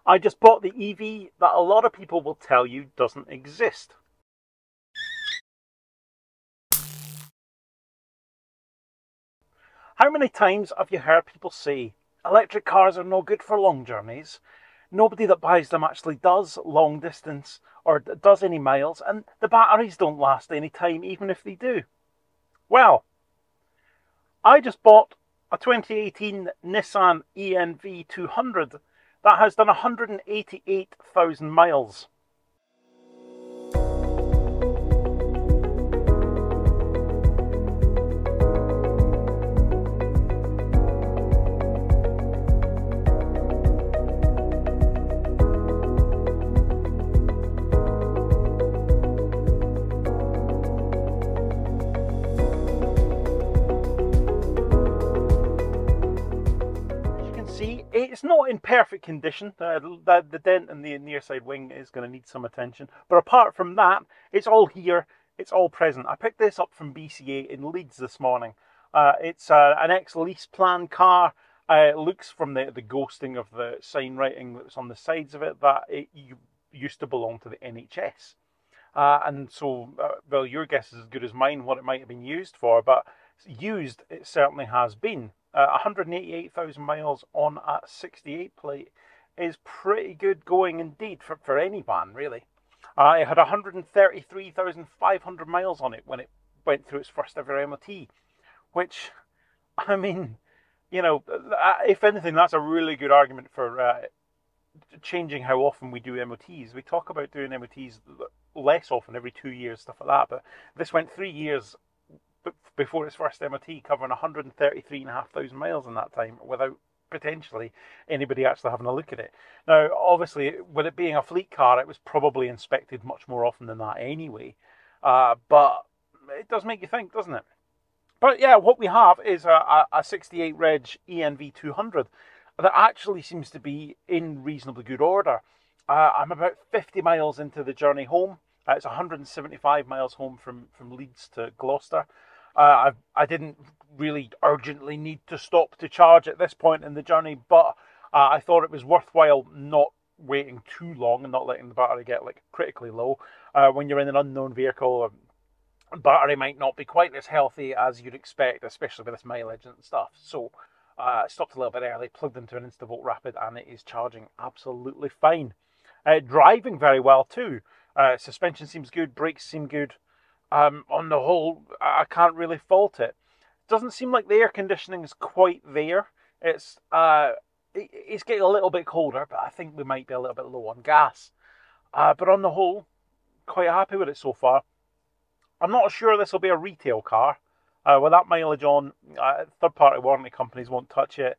I just bought the EV that a lot of people will tell you doesn't exist. How many times have you heard people say electric cars are no good for long journeys? Nobody that buys them actually does long distance or does any miles, and the batteries don't last any time even if they do. Well, I just bought a 2018 Nissan ENV 200 that has done 188,000 miles. It's not in perfect condition. The dent in the near side wing is going to need some attention. But apart from that, it's all here. It's all present. I picked this up from BCA in Leeds this morning. It's an ex-lease plan car. It looks from the ghosting of the sign writing that's on the sides of it that it used to belong to the NHS. And so, well, your guess is as good as mine what it might have been used for. But used, it certainly has been. 188,000 miles on a 68 plate is pretty good going indeed for any van, really. It had 133,500 miles on it when it went through its first ever MOT, which, I mean, you know, if anything, that's a really good argument for changing how often we do MOTs. We talk about doing MOTs less often, every 2 years, stuff like that, but this went 3 years before its first MOT, covering 133,500 miles in that time without potentially anybody actually having a look at it. Now, obviously, with it being a fleet car, it was probably inspected much more often than that anyway. But it does make you think, doesn't it? But yeah, what we have is a 68 Reg ENV 200 that actually seems to be in reasonably good order. I'm about 50 miles into the journey home. It's 175 miles home from Leeds to Gloucester. I didn't really urgently need to stop to charge at this point in the journey, but I thought it was worthwhile not waiting too long and not letting the battery get like critically low. When you're in an unknown vehicle, battery might not be quite as healthy as you'd expect, especially with this mileage and stuff. So stopped a little bit early, plugged into an Instavolt Rapid, and it is charging absolutely fine. Driving very well too. Suspension seems good, brakes seem good. On the whole, I can't really fault it. Doesn't seem like the air conditioning is quite there. It's getting a little bit colder, but I think we might be a little bit low on gas. But on the whole, quite happy with it so far. I'm not sure this will be a retail car. With that mileage on, third-party warranty companies won't touch it,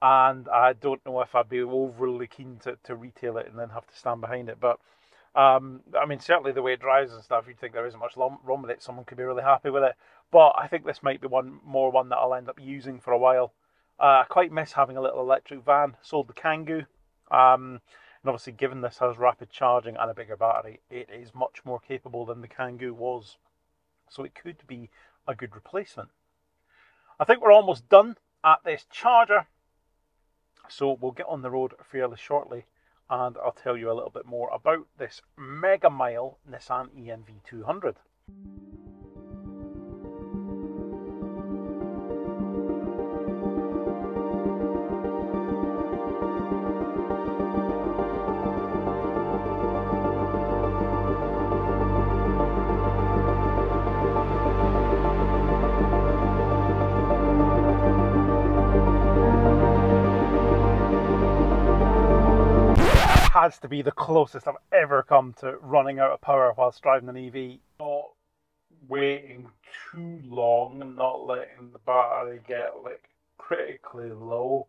and I don't know if I'd be overly keen to retail it and then have to stand behind it. But I mean, certainly the way it drives and stuff, you'd think there isn't much wrong with it. Someone could be really happy with it. But I think this might be one that I'll end up using for a while. I quite miss having a little electric van. Sold the Kangoo. And obviously, given this has rapid charging and a bigger battery, it is much more capable than the Kangoo was. So it could be a good replacement. I think we're almost done at this charger. So we'll get on the road fairly shortly, and I'll tell you a little bit more about this mega mile Nissan ENV 200. Has to be the closest I've ever come to running out of power whilst driving an EV. Not waiting too long and not letting the battery get like critically low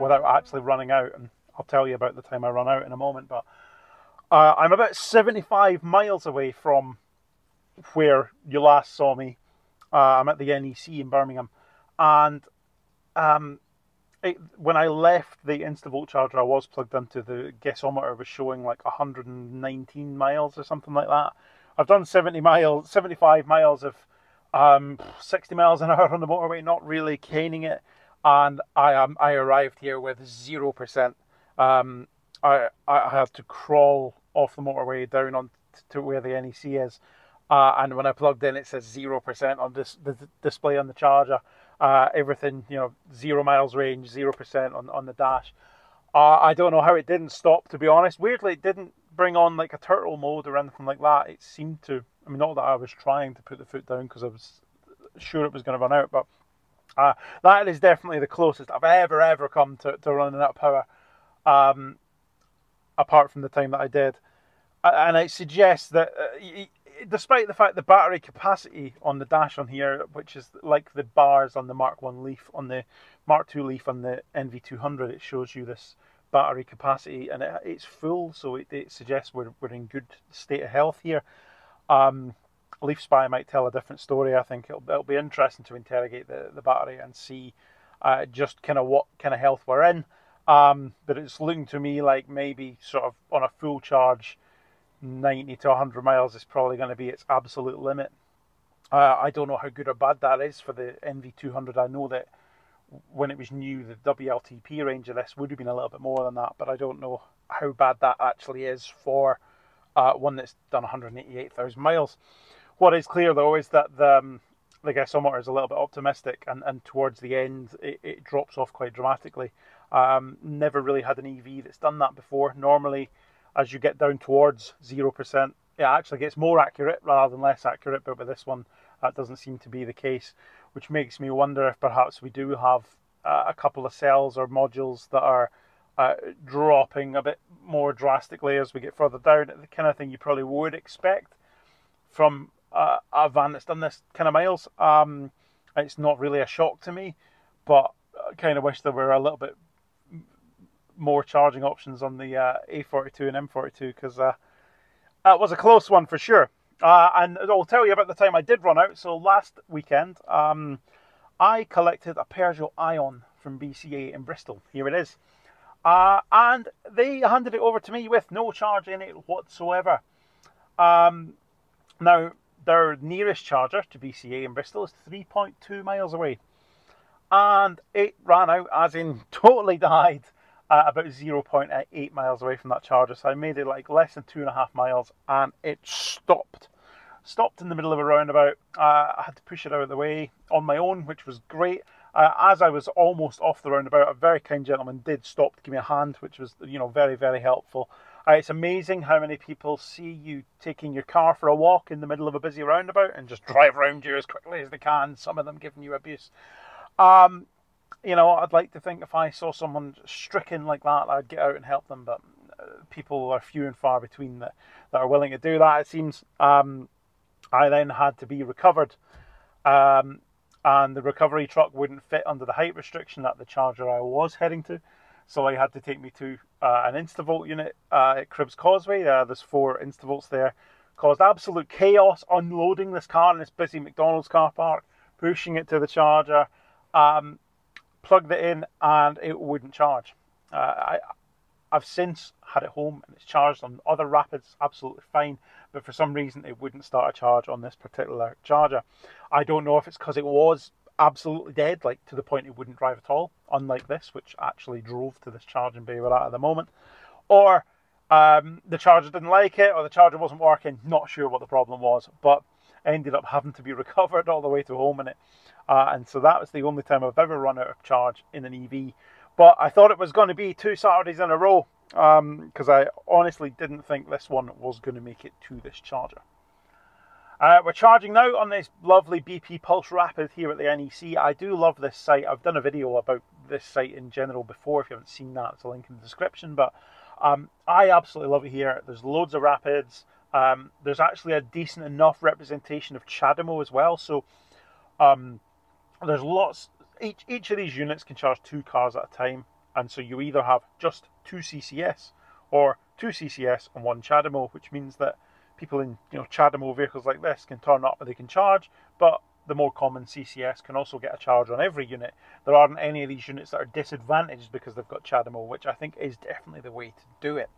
without actually running out. And I'll tell you about the time I run out in a moment. But I'm about 75 miles away from where you last saw me. I'm at the NEC in Birmingham, and when I left the Instavolt charger I was plugged into, the guessometer was showing like 119 miles or something like that. I've done 75 miles of 60 miles an hour on the motorway, not really caning it. and I arrived here with 0%. I had to crawl off the motorway down on to where the NEC is, and when I plugged in, it says 0% on the display on the charger. Everything, 0 miles range, 0% on the dash. I don't know how it didn't stop, to be honest. Weirdly, it didn't bring on like a turtle mode or anything like that. It seemed to. I mean, not that I was trying to put the foot down because I was sure it was going to run out, but that is definitely the closest I've ever come to running out of power, apart from the time that I did. And it suggests that despite the fact the battery capacity on the dash on here, which is like the bars on the Mark 1 Leaf, on the Mark 2 Leaf on the NV200, it shows you this battery capacity, and it's full, so it suggests we're in good state of health here. Leaf Spy might tell a different story. I think it'll be interesting to interrogate the battery and see just kind of what kind of health we're in. But it's looking to me like maybe sort of on a full charge, 90 to 100 miles is probably going to be its absolute limit. I don't know how good or bad that is for the NV200. I know that when it was new, the WLTP range of this would have been a little bit more than that, but I don't know how bad that actually is for one that's done 188,000 miles. What is clear though is that the gasometer is a little bit optimistic, and towards the end it drops off quite dramatically. Never really had an EV that's done that before. Normally, as you get down towards 0%, it actually gets more accurate rather than less accurate, but with this one that doesn't seem to be the case, which makes me wonder if perhaps we do have a couple of cells or modules that are dropping a bit more drastically as we get further down. The kind of thing you probably would expect from a van that's done this kind of miles. It's not really a shock to me, but I kind of wish there were a little bit more charging options on the A42 and M42, because that was a close one for sure. And I'll tell you about the time I did run out. So last weekend, I collected a Peugeot Ion from BCA in Bristol. Here it is. And they handed it over to me with no charge in it whatsoever. Now, their nearest charger to BCA in Bristol is 3.2 miles away. And it ran out, as in totally died, about 0.8 miles away from that charger. So I made it like less than 2.5 miles, and it stopped in the middle of a roundabout. I had to push it out of the way on my own, which was great. As I was almost off the roundabout, a very kind gentleman did stop to give me a hand, which was, very, very helpful. It's amazing how many people see you taking your car for a walk in the middle of a busy roundabout and just drive around you as quickly as they can, some of them giving you abuse. I'd like to think if I saw someone stricken like that, I'd get out and help them, but people are few and far between that are willing to do that, it seems. I then had to be recovered, and the recovery truck wouldn't fit under the height restriction at the charger I was heading to, so I had to take me to an Instavolt unit at Cribbs Causeway. There's 4 Instavolts there. Caused absolute chaos unloading this car in this busy McDonald's car park, pushing it to the charger, plugged it in, and it wouldn't charge. I've since had it home and it's charged on other Rapids absolutely fine, but for some reason it wouldn't start a charge on this particular charger. I don't know if it's because it was absolutely dead, like to the point it wouldn't drive at all, unlike this, which actually drove to this charging bay we're at the moment, or the charger didn't like it, or the charger wasn't working. Not sure what the problem was, but ended up having to be recovered all the way to home in it. And so that was the only time I've ever run out of charge in an EV. But I thought it was going to be 2 Saturdays in a row, because I honestly didn't think this one was going to make it to this charger. We're charging now on this lovely BP Pulse Rapid here at the NEC. I do love this site. I've done a video about this site in general before. If you haven't seen that, there's a link in the description. But I absolutely love it here. There's loads of Rapids. There's actually a decent enough representation of chademo as well. So there's lots. Each of these units can charge 2 cars at a time, and so you either have just 2 CCS or 2 CCS and 1 chademo, which means that people in chademo vehicles like this can turn up and they can charge, but the more common CCS can also get a charge on every unit. There aren't any of these units that are disadvantaged because they've got chademo, which I think is definitely the way to do it.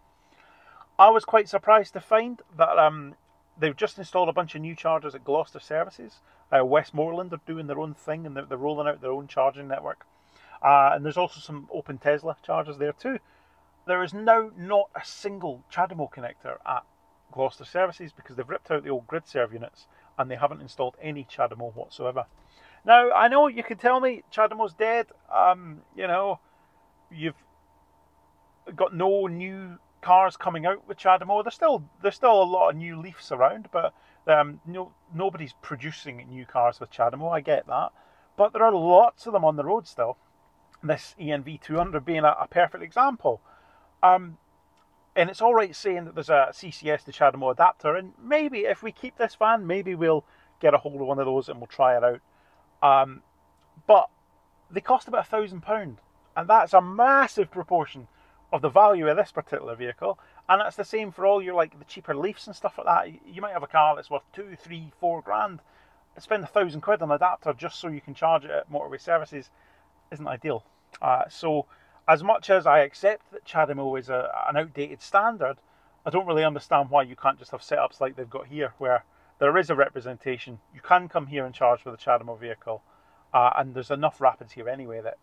I was quite surprised to find that they've just installed a bunch of new chargers at Gloucester Services. Westmoreland are doing their own thing, and they're rolling out their own charging network. And there's also some open Tesla chargers there too. There is now not a single chademo connector at Gloucester services because they've ripped out the old GridServe units and they haven't installed any chademo whatsoever. Now, I know you can tell me chademo's dead. You know, you've got no new cars coming out with chademo. There's still a lot of new Leafs around, but nobody's producing new cars with chademo. I get that, but there are lots of them on the road still. This ENV200 being a perfect example. And it's all right saying that there's a CCS to chademo adapter, and maybe if we keep this van, maybe we'll get a hold of one of those and we'll try it out. But they cost about £1,000, and that's a massive proportion of the value of this particular vehicle. And that's the same for all your like the cheaper Leafs and stuff like that. You might have a car that's worth 2, 3, 4 grand. Spend £1,000 on an adapter just so you can charge it at motorway services isn't ideal. So as much as I accept that chademo is an outdated standard, I don't really understand why you can't just have setups like they've got here, where there is a representation. You can come here and charge with a chademo vehicle, and there's enough rapids here anyway that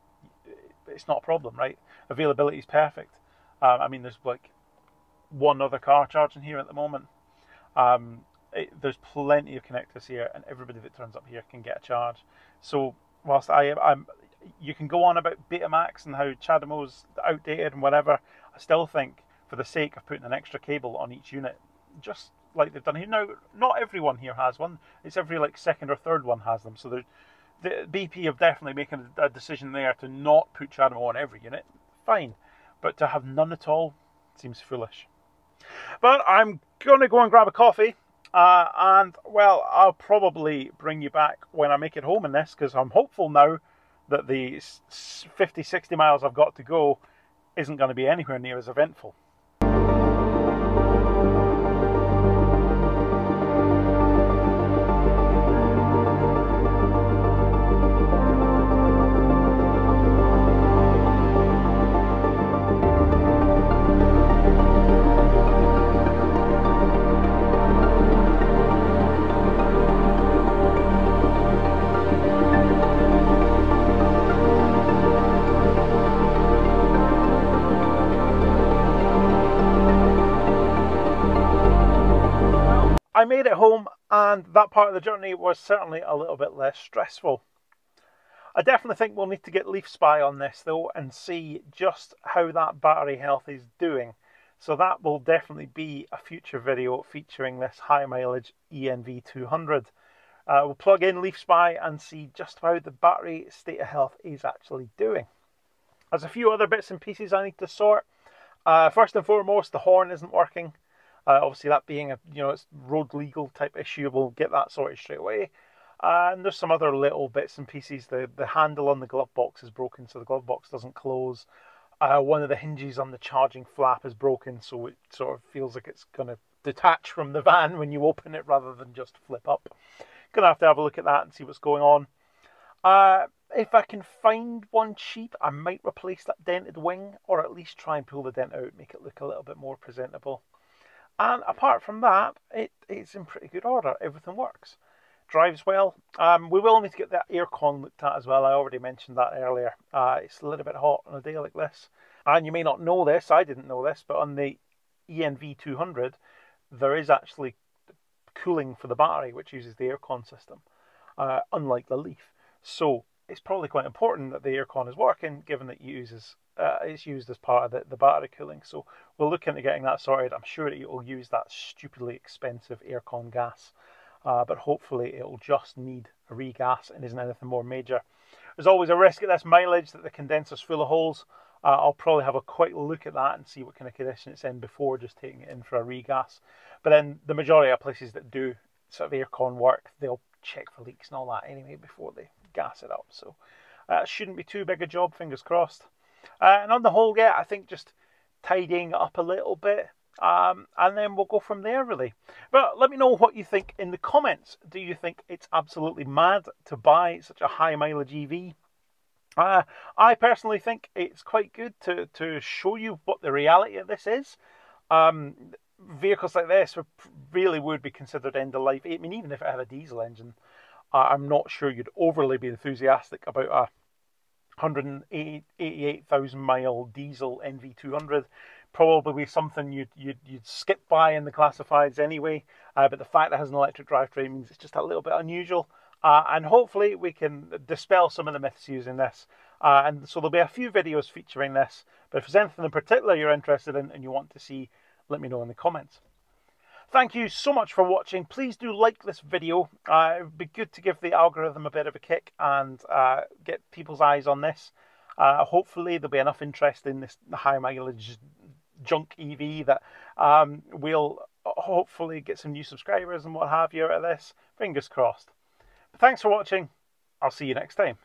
it's not a problem, right? Availability is perfect. I mean, there's like one other car charging here at the moment. There's plenty of connectors here, and everybody that turns up here can get a charge. So whilst you can go on about Betamax and how chademo's outdated and whatever, I still think for the sake of putting an extra cable on each unit, just like they've done here. Now, not everyone here has one. It's every like second or third one has them. So the BP have definitely making a decision there to not put chademo on every unit. Fine. But to have none at all seems foolish. But I'm going to go and grab a coffee. And, well, I'll probably bring you back when I make it home in this, because I'm hopeful now that the 50, 60 miles I've got to go isn't going to be anywhere near as eventful. I made it home, and that part of the journey was certainly a little bit less stressful. I definitely think we'll need to get Leaf Spy on this though and see just how that battery health is doing. So that will definitely be a future video featuring this high mileage ENV200. We'll plug in Leaf Spy and see just how the battery state of health is actually doing. There's a few other bits and pieces I need to sort. First and foremost, the horn isn't working. Obviously, that being a it's road legal type issue, we'll get that sorted straight away. And there's some other little bits and pieces. The handle on the glove box is broken, so the glove box doesn't close. One of the hinges on the charging flap is broken, so it sort of feels like it's going to detach from the van when you open it rather than just flip up. Gonna have a look at that and see what's going on. If I can find one cheap, I might replace that dented wing, or at least try and pull the dent out, make it look a little bit more presentable. And apart from that, it's in pretty good order. Everything works. Drives well. We will need to get that aircon looked at as well. I already mentioned that earlier. It's a little bit hot on a day like this. And you may not know this, I didn't know this, but on the ENV200, there is actually cooling for the battery, which uses the aircon system, unlike the Leaf. So it's probably quite important that the aircon is working, given that it's used as part of the battery cooling. So we'll look into getting that sorted. I'm sure it will use that stupidly expensive aircon gas, but hopefully it'll just need a regas and isn't anything more major. There's always a risk at this mileage that the condenser's full of holes. I'll probably have a quick look at that and see what kind of condition it's in before just taking it in for a regas. But then the majority of places that do sort of aircon work, they'll check for leaks and all that anyway before they gas it up. So it shouldn't be too big a job, fingers crossed. And on the whole, yeah, I think just tidying up a little bit, and then we'll go from there, really. But let me know what you think in the comments. Do you think it's absolutely mad to buy such a high mileage EV? I personally think it's quite good to show you what the reality of this is. Vehicles like this really would be considered end of life. I mean, even if it had a diesel engine, I'm not sure you'd overly be enthusiastic about a 188,000 mile diesel NV200 probably be something you'd skip by in the classifieds anyway. But the fact that it has an electric drivetrain means it's just a little bit unusual. And hopefully we can dispel some of the myths using this. And so there'll be a few videos featuring this. But if there's anything in particular you're interested in and you want to see, let me know in the comments. Thank you so much for watching. Please do like this video. It would be good to give the algorithm a bit of a kick and get people's eyes on this. Hopefully there'll be enough interest in this high mileage junk EV that we'll hopefully get some new subscribers and what have you out of this. Fingers crossed. But thanks for watching. I'll see you next time.